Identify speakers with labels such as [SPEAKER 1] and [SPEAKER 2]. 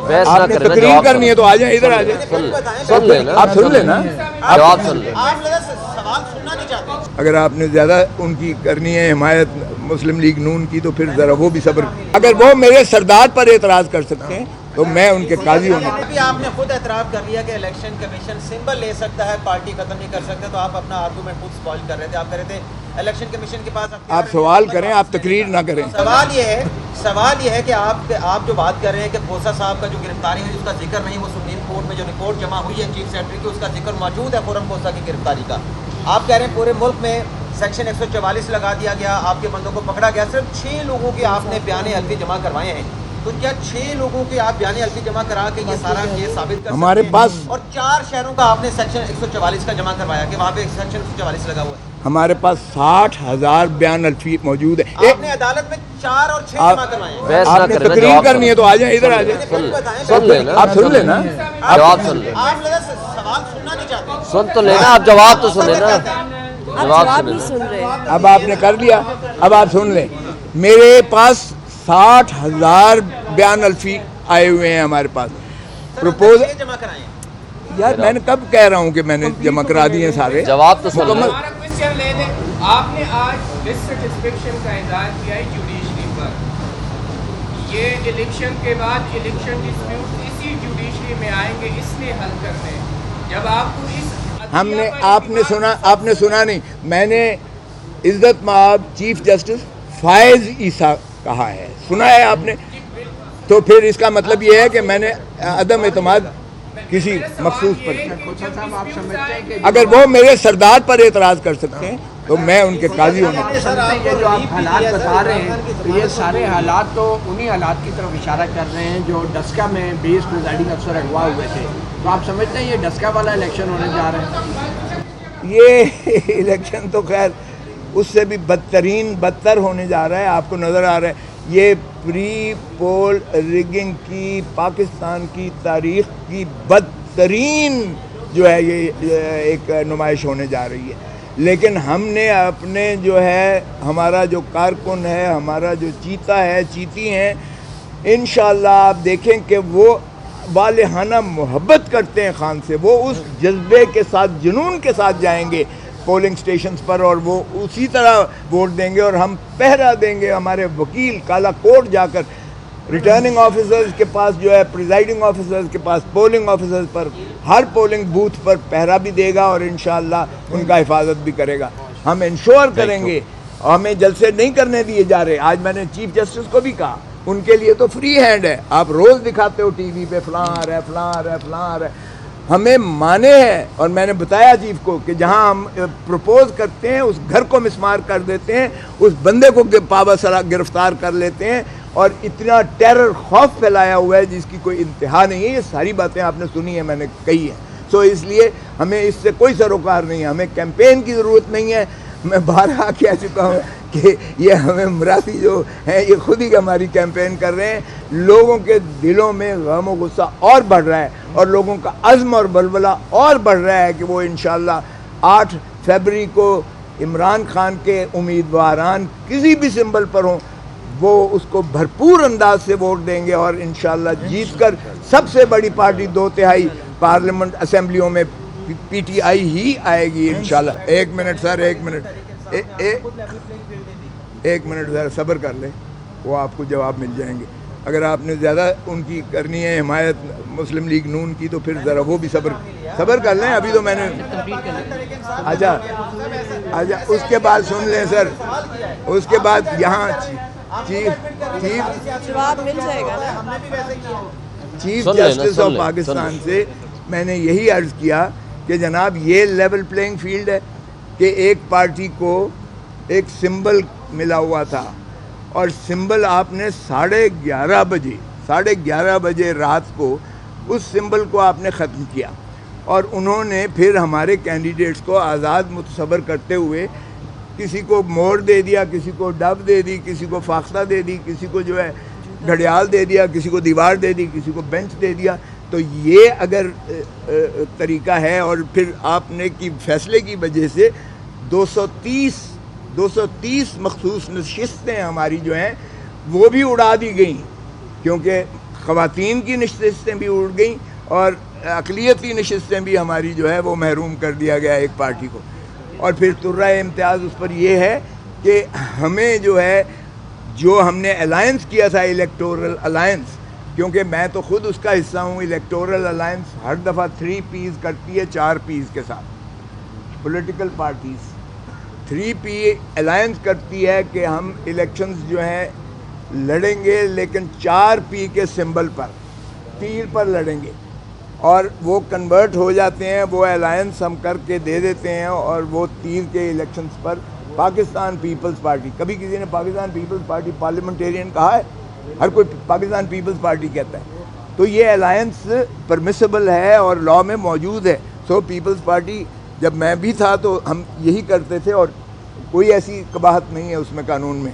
[SPEAKER 1] آپ نے تقریر کرنی ہے تو آ جائیں, ادھر آ جائیں,
[SPEAKER 2] سن لینا,
[SPEAKER 1] آپ سن لینا,
[SPEAKER 2] جواب سن لیں.
[SPEAKER 3] سوال سننا نہیں چاہتے.
[SPEAKER 1] اگر آپ نے زیادہ ان کی کرنی ہے حمایت مسلم لیگ نون کی تو پھر ذرا وہ بھی صبر. اگر وہ میرے سردار پر اعتراض کر سکتے ہیں تو میں ان کے قاضی ہوں.
[SPEAKER 3] ابھی آپ نے خود اعتراف کر لیا کہ الیکشن کمیشن سمبل لے سکتا ہے, پارٹی ختم نہیں کر سکتے, تو آپ اپنا آرگومنٹ خود سپوائل کر رہے تھے. آپ کہہ رہے تھے الیکشن کمیشن کے پاس
[SPEAKER 1] آپ سوال کریں, آپ تقریر نہ کریں.
[SPEAKER 3] سوال یہ ہے کہ آپ جو بات کر رہے ہیں کہ کھوسا صاحب کا جو گرفتاری ہے اس کا ذکر نہیں, وہ سپریم کورٹ میں جو رپورٹ جمع ہوئی ہے چیف سیکرٹری کی اس کا ذکر موجود ہے خرم کھوسا کی گرفتاری کا. آپ کہہ رہے ہیں پورے ملک میں سیکشن 144 لگا دیا گیا, آپ کے بندوں کو پکڑا گیا, صرف 6 لوگوں کے آپ نے بیان حلفی جمع کروائے ہیں. تو کیا 6 لوگوں کے آپ بیان حلفی جمع کرا کے یہ سارا کیس ثابت کر
[SPEAKER 1] ہمارے پاس,
[SPEAKER 3] اور 4 شہروں کا آپ نے سیکشن 144 کا جمع کروایا کہ وہاں پہ سیکشن 144 لگا ہوا ہے.
[SPEAKER 1] ہمارے پاس 60,000 بیان الفی موجود ہے.
[SPEAKER 3] آپ نے عدالت میں 4 اور 6 جمع کروائے ہیں.
[SPEAKER 1] آپ نے تقریر کرنی ہے تو آ جائیں, ادھر آ جائیں,
[SPEAKER 2] سن لینا,
[SPEAKER 1] آپ سن لینا,
[SPEAKER 2] جواب سن لیں.
[SPEAKER 3] آپ لگا سوال سننا نہیں چاہتے.
[SPEAKER 2] سن تو لینا, آپ جواب تو سن لینا,
[SPEAKER 4] جواب نہیں سن رہے.
[SPEAKER 1] اب آپ نے کر لیا, اب آپ سن لیں. میرے پاس 60,000 بیان الفی آئے ہوئے ہیں ہمارے پاس. پروپوز
[SPEAKER 3] جمع کرائے ہیں.
[SPEAKER 1] یار میں نے کب کہہ رہا ہوں کہ میں نے جمع کرا دیے سارے.
[SPEAKER 2] جواب تو سن لیں.
[SPEAKER 5] ہمارا کوشچن لے لیں. آپ نے آج ڈسسٹسفیکشن کا اظہار کیا ہے جوڈیشری پر. یہ الیکشن کے بعد الیکشن ڈسپیوٹ اسی جوڈیشری میں آئیں گے, اس لیے حل کرنے ہیں. جب آپ کو اس
[SPEAKER 1] ہم نے, آپ نے سنا نہیں, میں نے عزت مآب چیف جسٹس فائز عیسیٰ کہا ہے, سنا ہے آپ نے؟ تو پھر اس کا مطلب یہ ہے کہ میں نے عدم اعتماد کسی مخصوص پر. اگر وہ میرے سردار پر اعتراض کر سکتے ہیں تو میں ان کے قاضی ہوں.
[SPEAKER 6] یہ جو آپ حالات بتا رہے ہیں تو یہ سارے حالات تو انہی حالات کی طرف اشارہ کر رہے ہیں جو ڈسکا میں 20 پریزائڈنگ افسر اغوا ہوئے تھے. تو آپ سمجھتے ہیں یہ ڈسکا والا الیکشن ہونے جا رہے ہیں؟
[SPEAKER 1] یہ الیکشن تو خیر اس سے بھی بدتر ہونے جا رہا ہے. آپ کو نظر آ رہا ہے یہ پری پول ریگنگ کی پاکستان کی تاریخ کی بدترین جو ہے یہ ایک نمائش ہونے جا رہی ہے. لیکن ہم نے اپنے جو ہے ہمارا جو کارکن ہے, ہمارا جو چیتا ہے, چیتی ہیں, انشاءاللہ آپ دیکھیں کہ وہ والہانہ محبت کرتے ہیں خان سے. وہ اس جذبے کے ساتھ, جنون کے ساتھ جائیں گے پولنگ سٹیشنز پر اور وہ اسی طرح ووٹ دیں گے. اور ہم پہرا دیں گے, ہمارے وکیل کالا کوٹ جا کر ریٹرننگ آفیسرز کے پاس جو ہے, پریزائڈنگ آفیسرز کے پاس, پولنگ آفیسرز پر, ہر پولنگ بوتھ پر پہرا بھی دے گا اور انشاءاللہ ان کا حفاظت بھی کرے گا. ہم انشور کریں گے, ہمیں جلسے نہیں کرنے دیے جا رہے. آج میں نے چیف جسٹس کو بھی کہا ان کے لیے تو فری ہینڈ ہے, آپ روز دکھاتے ہو ٹی وی پہ فلاں آ رہا ہے, فلاں آ رہا ہے, فلاں آ رہا ہے. ہمیں مانے ہے, اور میں نے بتایا چیف کو کہ جہاں ہم پروپوز کرتے ہیں اس گھر کو مسمار کر دیتے ہیں, اس بندے کو پابا سرا گرفتار کر لیتے ہیں, اور اتنا ٹیرر خوف پھیلایا ہوا ہے جس کی کوئی انتہا نہیں ہے. یہ ساری باتیں آپ نے سنی ہیں, میں نے کہی ہیں. سو اس لیے ہمیں اس سے کوئی سروکار نہیں ہے, ہمیں کیمپین کی ضرورت نہیں ہے. میں بارہا کہہ چکا ہوں کہ یہ ہمیں مراسی جو ہیں یہ خود ہی ہماری کیمپین کر رہے ہیں. لوگوں کے دلوں میں غم و غصہ اور بڑھ رہا ہے, اور لوگوں کا عزم اور بلبلہ اور بڑھ رہا ہے کہ وہ انشاءاللہ 8 فروری کو عمران خان کے امیدواران کسی بھی سمبل پر ہوں وہ اس کو بھرپور انداز سے ووٹ دیں گے, اور انشاءاللہ جیت کر سب سے بڑی پارٹی 2/3 پارلیمنٹ اسمبلیوں میں پی ٹی آئی ہی آئے گی انشاءاللہ. ایک منٹ سر, ایک منٹ ذرا صبر کر لیں, وہ آپ کو جواب مل جائیں گے. اگر آپ نے زیادہ ان کی کرنی ہے حمایت مسلم لیگ نون کی تو پھر ذرا وہ بھی صبر کر لیں. ابھی تو میں نے اچھا اس کے بعد سن لیں سر, اس کے بعد یہاں چیف جسٹس آف پاکستان سے میں نے یہی عرض کیا کہ جناب یہ لیول پلینگ فیلڈ ہے کہ ایک پارٹی کو ایک سمبل ملا ہوا تھا, اور سمبل آپ نے 11:30 بجے رات کو اس سمبل کو آپ نے ختم کیا, اور انہوں نے پھر ہمارے کینڈیڈیٹس کو آزاد متصور کرتے ہوئے کسی کو موڑ دے دیا, کسی کو ڈب دے دی, کسی کو فاختہ دے دی, کسی کو جو ہے گھڑیال دے دیا, کسی کو دیوار دے دی, کسی کو بینچ دے دیا. تو یہ اگر طریقہ ہے, اور پھر آپ نے کی فیصلے کی وجہ سے 230 مخصوص نشستیں ہماری جو ہیں وہ بھی اڑا دی گئیں, کیونکہ خواتین کی نشستیں بھی اٹھ گئیں اور اقلیتی نشستیں بھی ہماری جو ہے وہ محروم کر دیا گیا ایک پارٹی کو. اور پھر ترہ امتیاز اس پر یہ ہے کہ ہمیں جو ہے جو ہم نے الائنس کیا تھا الیکٹورل الائنس، کیونکہ میں تو خود اس کا حصہ ہوں، الیکٹورل الائنس ہر دفعہ 3 پیز کرتی ہے 4 پیز کے ساتھ. پولیٹیکل پارٹیز 3 پی الائنس کرتی ہے کہ ہم الیکشنز جو ہیں لڑیں گے لیکن 4 پی کے سمبل پر، تیر پر لڑیں گے، اور وہ کنورٹ ہو جاتے ہیں، وہ الائنس ہم کر کے دے دیتے ہیں اور وہ تیر کے الیکشنز پر پاکستان پیپلز پارٹی. کبھی کسی نے پاکستان پیپلز پارٹی پارلیمنٹیرین کہا ہے؟ ہر کوئی پاکستان پیپلز پارٹی کہتا ہے. تو یہ الائنس پرمیسیبل ہے اور لاء میں موجود ہے. سو پیپلز پارٹی جب میں بھی تھا تو ہم یہی کرتے تھے اور کوئی ایسی قباحت نہیں ہے اس میں قانون میں.